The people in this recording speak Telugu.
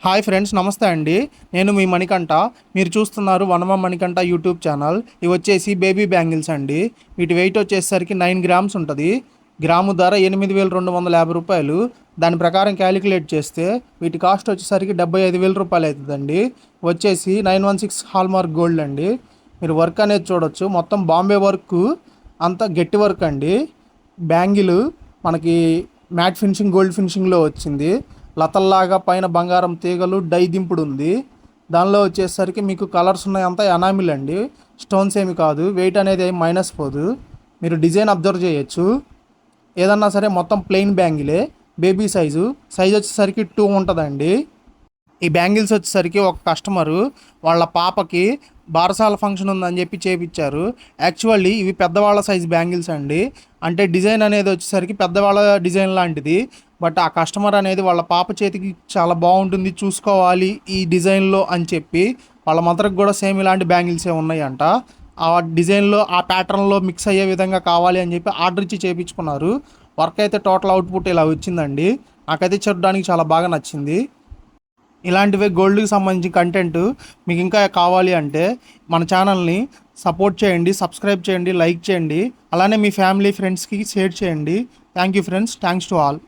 హాయ్ ఫ్రెండ్స్, నమస్తే అండి. నేను మీ మణికంఠ. మీరు చూస్తున్నారు వనమ మణికంఠ యూట్యూబ్ ఛానల్. ఇవి వచ్చేసి బేబీ బ్యాంగిల్స్ అండి. వీటి వెయిట్ వచ్చేసరికి 9 గ్రామ్స్ ఉంటుంది. గ్రాము ధర 8,250 రూపాయలు. దాని ప్రకారం క్యాలిక్యులేట్ చేస్తే వీటి కాస్ట్ వచ్చేసరికి 75,000 రూపాయలు అవుతుందండి. వచ్చేసి 916 హాల్మార్క్ గోల్డ్ అండి. మీరు వర్క్ అనేది చూడొచ్చు, మొత్తం బాంబే వర్క్, అంతా గట్టి వర్క్ అండి. బ్యాంగిల్ మనకి మ్యాట్ ఫినిషింగ్, గోల్డ్ ఫినిషింగ్లో వచ్చింది. లతల్లాగా పైన బంగారం తీగలు, డై దింపుడు ఉంది. దానిలో వచ్చేసరికి మీకు కలర్స్ ఉన్నాయి, అంతా ఎనామిల్ అండి, స్టోన్స్ ఏమి కాదు. వెయిట్ అనేది ఏమి మైనస్ పోదు. మీరు డిజైన్ అబ్జర్వ్ చేయొచ్చు. ఏదన్నా సరే మొత్తం ప్లెయిన్ బ్యాంగిలే. బేబీ సైజు వచ్చేసరికి 2 ఉంటుందండి. ఈ బ్యాంగిల్స్ వచ్చేసరికి ఒక కస్టమరు వాళ్ళ పాపకి బారసాల ఫంక్షన్ ఉందని చెప్పి చేపించారు. యాక్చువల్లీ ఇవి పెద్దవాళ్ళ సైజ్ బ్యాంగిల్స్ అండి. అంటే డిజైన్ అనేది వచ్చేసరికి పెద్దవాళ్ళ డిజైన్ లాంటిది. బట్ ఆ కస్టమర్ అనేది వాళ్ళ పాప చేతికి చాలా బాగుంటుంది, చూసుకోవాలి ఈ డిజైన్లో అని చెప్పి వాళ్ళ మదర్కి కూడా సేమ్ ఇలాంటి బ్యాంగిల్సే ఉన్నాయంట. ఆ డిజైన్లో, ఆ ప్యాటర్న్లో మిక్స్ అయ్యే విధంగా కావాలి అని చెప్పి ఆర్డర్ ఇచ్చి చేయించుకున్నారు. వర్క్ అయితే టోటల్ అవుట్పుట్ ఇలా వచ్చిందండి. నాకైతే చూడడానికి చాలా బాగా నచ్చింది. ఇలాంటివే గోల్డ్కి సంబంధించిన కంటెంట్ మీకు ఇంకా కావాలి అంటే మన ఛానల్ని సపోర్ట్ చేయండి, సబ్స్క్రైబ్ చేయండి, లైక్ చేయండి. అలానే మీ ఫ్యామిలీ ఫ్రెండ్స్కి షేర్ చేయండి. Thank you friends, thanks to all.